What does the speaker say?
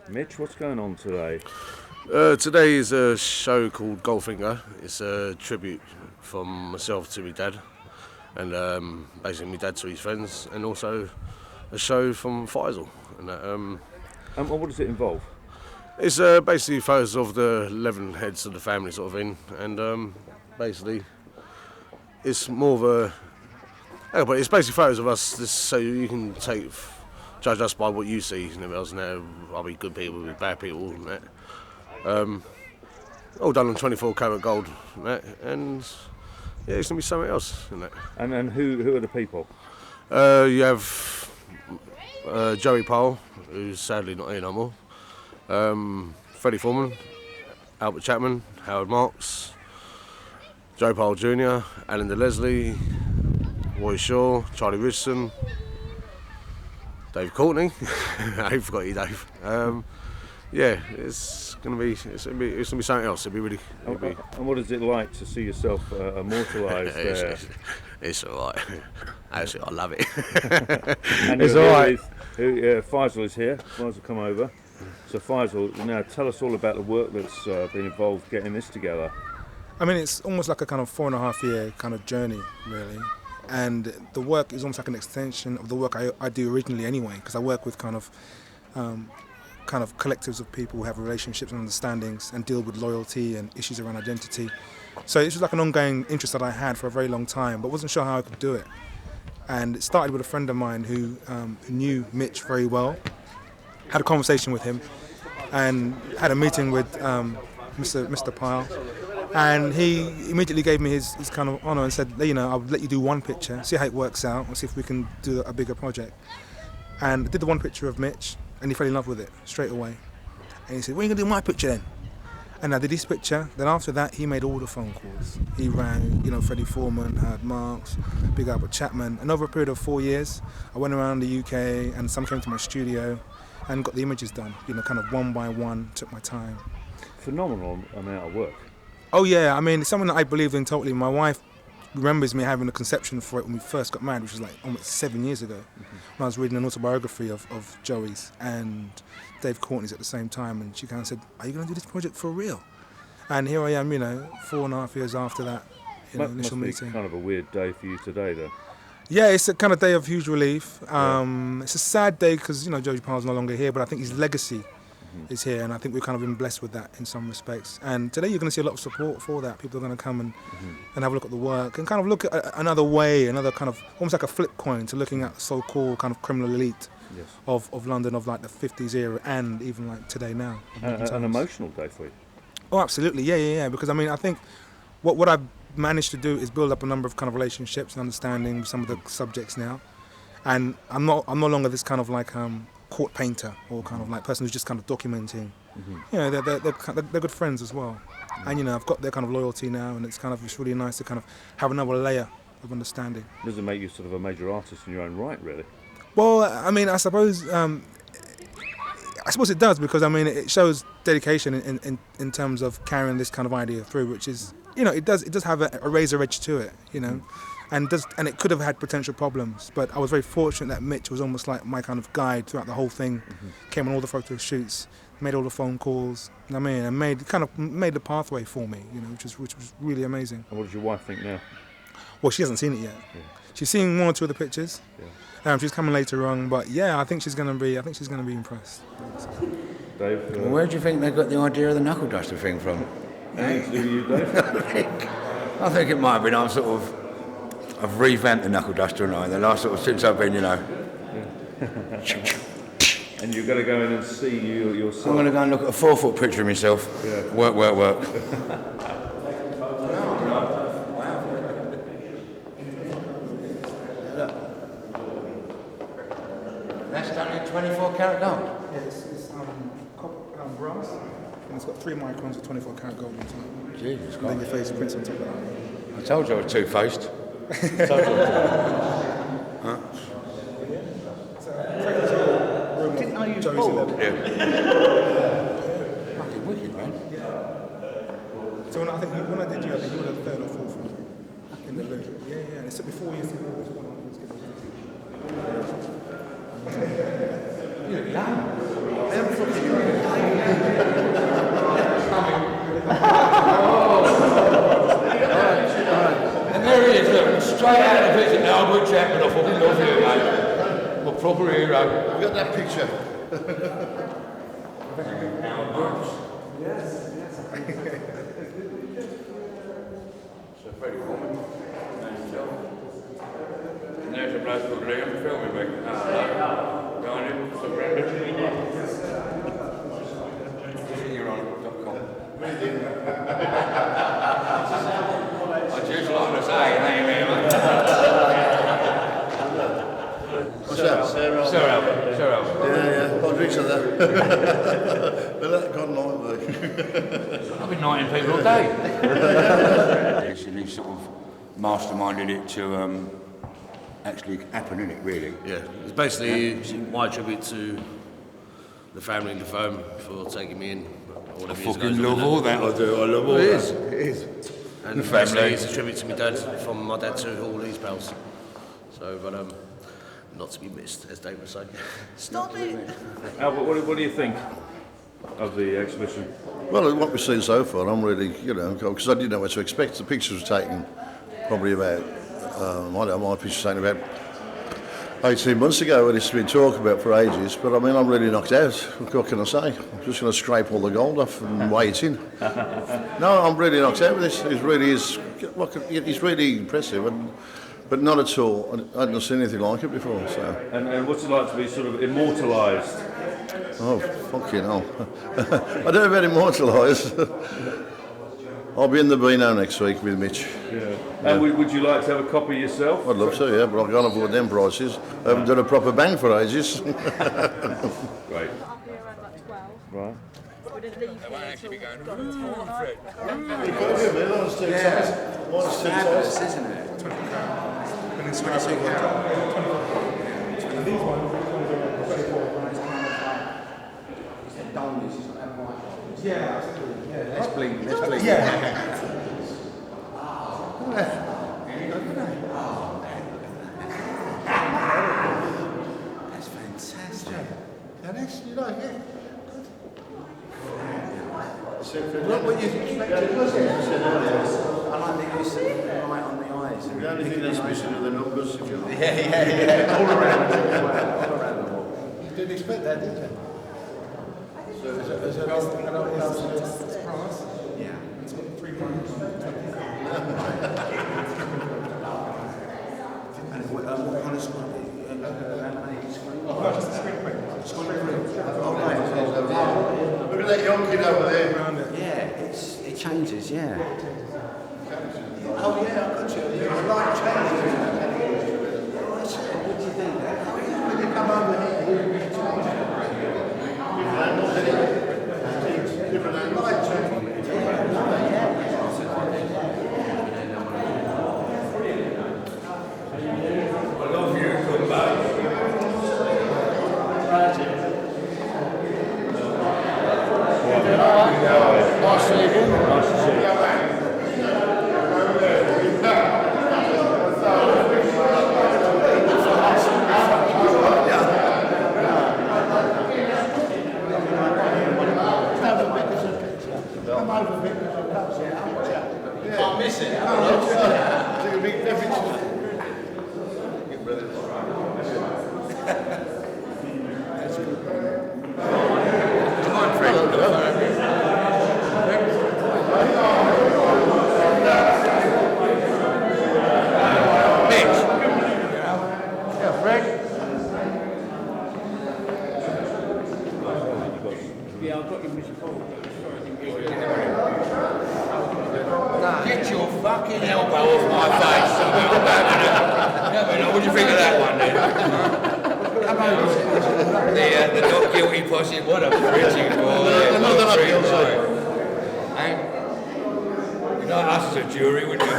Mitch, what's going on today? Today is a show called Goldfinger. It's a tribute from myself to my dad, and basically my dad to his friends, and also a show from Faisal. And what does it involve? It's basically photos of the 11 heads of the family sort of thing, and basically it's more of a... Yeah, but it's basically photos of us, just so you can judge us by what you see. Never else now, I'll be good people, be bad people, and that. All done on 24 karat gold, and yeah, it's gonna be something else. And then who are the people? You have Joey Powell, who's sadly not here no more. Freddie Foreman, Albert Chapman, Howard Marks, Joe Powell Jr., Alan DeLeslie, Roy Shaw, Charlie Richardson, Dave Courtney. I forgot you, Dave. Yeah, it's gonna be something else. And what is it like to see yourself immortalised there? It's all right. Actually, I love it. And it's all right. Faisal is here. Faisal, come over. So Faisal, now tell us all about the work that's been involved getting this together. I mean, it's almost like a kind of 4.5 year kind of journey, really. And the work is almost like an extension of the work I do originally anyway, because I work with kind of collectives of people who have relationships and understandings and deal with loyalty and issues around identity. So it was like an ongoing interest that I had for a very long time, but wasn't sure how I could do it. And it started with a friend of mine who knew Mitch very well, had a conversation with him, and had a meeting with Mr. Pyle. And he immediately gave me his kind of honour and said, I'll let you do one picture, see how it works out, and see if we can do a bigger project. And I did the one picture of Mitch, and he fell in love with it straight away. And he said, when are you going to do my picture then? And I did his picture. Then after that, he made all the phone calls. He rang, Freddie Foreman, Howard Marks, Big Albert Chapman. And over a period of 4 years, I went around the UK, and some came to my studio and got the images done, kind of one by one, took my time. Phenomenal amount of work. Oh yeah, I mean, it's something that I believe in totally. My wife remembers me having a conception for it when we first got married, which was like almost 7 years ago, when I was reading an autobiography of Joey's and Dave Courtney's at the same time, and she kind of said, are you going to do this project for real? And here I am, 4.5 years after that initial meeting. Must be kind of a weird day for you today, though. Yeah, it's a kind of day of huge relief. It's a sad day because, Joey Powell's no longer here, but I think his legacy is here, and I think we've kind of been blessed with that in some respects. And today you're going to see a lot of support for that. People are going to come and have a look at the work and kind of look at another way, another kind of almost like a flip coin to looking at the so-called kind of criminal elite of London of like the 50s era and even like today now. An emotional day for you. Oh, absolutely, yeah. Because I mean, I think what I've managed to do is build up a number of kind of relationships and understanding with some of the subjects now, and I'm no longer this kind of like court painter or kind of like person who's just kind of documenting. They're good friends as well, and I've got their kind of loyalty now, and it's really nice to kind of have another layer of understanding. Does it make you sort of a major artist in your own right, really? Well, I mean, I suppose it does, because I mean it shows dedication in terms of carrying this kind of idea through, which is it does have a razor edge to it, and it could have had potential problems, but I was very fortunate that Mitch was almost like my kind of guide throughout the whole thing. Came on all the photo shoots, made all the phone calls, and made the pathway for me, which was really amazing. And what does your wife think now? Well, she hasn't seen it yet. Yeah. She's seen one or two of the pictures. Yeah. She's coming later on, but yeah, I think she's gonna be impressed. Dave, where do you think they got the idea of the knuckle duster thing from? Anything to do with you, Dave? I think it might have been. I've revamped the knuckle duster, and the last since I've been, And you're going to go in and see yourself? I'm going to go and look at a 4-foot picture of myself. Yeah. Work. That's done in 24 karat gold. Yes, it's brass, and it's got 3 microns of 24 karat gold on top. Jesus, and then your face prints on top of that. I told you I was two-faced. Huh? Didn't know you was bald. Yeah. Fucking wicked, man. Yeah. So when I did you, I think you were the 3rd or 4th one in the loop. Yeah. And it took me 4 years to do this one. You're young. And there he is, look, straight out of it, Albert Chapman. I fucking love you, mate. I'm a proper hero. I've got that picture. Yes. So very common. And there's a bloke called Liam filming me. Behind him, surrendered. You're on it.com. I just like to say, hey, man. What's that? Sir Albert. Yeah. I'll drink some of that. But that got night, I've been knighting people all day. Yes, and he sort of masterminded it to actually happen, isn't it, really? Yeah, it's basically my tribute to the family and the firm for taking me in. I fucking love all that, I do. I love all It that. is. And The basically family. it's a tribute to my dad, from my dad to all these pals. So, but not to be missed, as Dave would say. Stop it! Albert, what do you think of the exhibition? Well, what we've seen so far, I'm really, because I didn't know what to expect. The pictures were taken probably about, my picture was taken about 18 months ago, and it's been talked about for ages. But I mean, I'm really knocked out. What can I say? I'm just going to scrape all the gold off and weigh it in. No, I'm really knocked out with this. It really is. It's really impressive, but not at all. I hadn't seen anything like it before. So. And what's it like to be sort of immortalised? Oh, fucking hell. I don't have any immortalised. I'll be in the Beano next week with Mitch. Yeah. And would you like to have a copy yourself? I'd love to, yeah, but I can't afford them prices. I haven't done a proper bang for ages. Great. Up here around like 12. Right. We didn't leave here until got to midnight. Fabulous, isn't it? And it's when I say and these ones are 24. Yeah, absolutely. Yeah. Let's blink. Yeah. That's fantastic. You like it? Look what you expected, wasn't it? I like the use of light on the eyes. The only thing that's missing are the numbers, if you like. Yeah. All around the wall. You didn't expect that, did you? Yeah. It's got 3 points. And what kind of screen? No, just a screen print. Oh, right. Look at that young kid over there. Around it. Yeah, it changes, yeah. Oh, yeah, I got you. The light changes. What do you think? When you come over here, you change. Different angles. Light changes. I love you, come back. Nice to see you again. Nice to see you. Can't miss it. Take a big difference. Come on, Fred. Mitch. Yeah, Fred. Yeah, I've got your missed call. Get your fucking elbow off my face. What do you think of that one then? Come over. The not guilty posse. What a pretty boy. Not that I'm guilty. Hey? You'd like us as a jury, wouldn't you?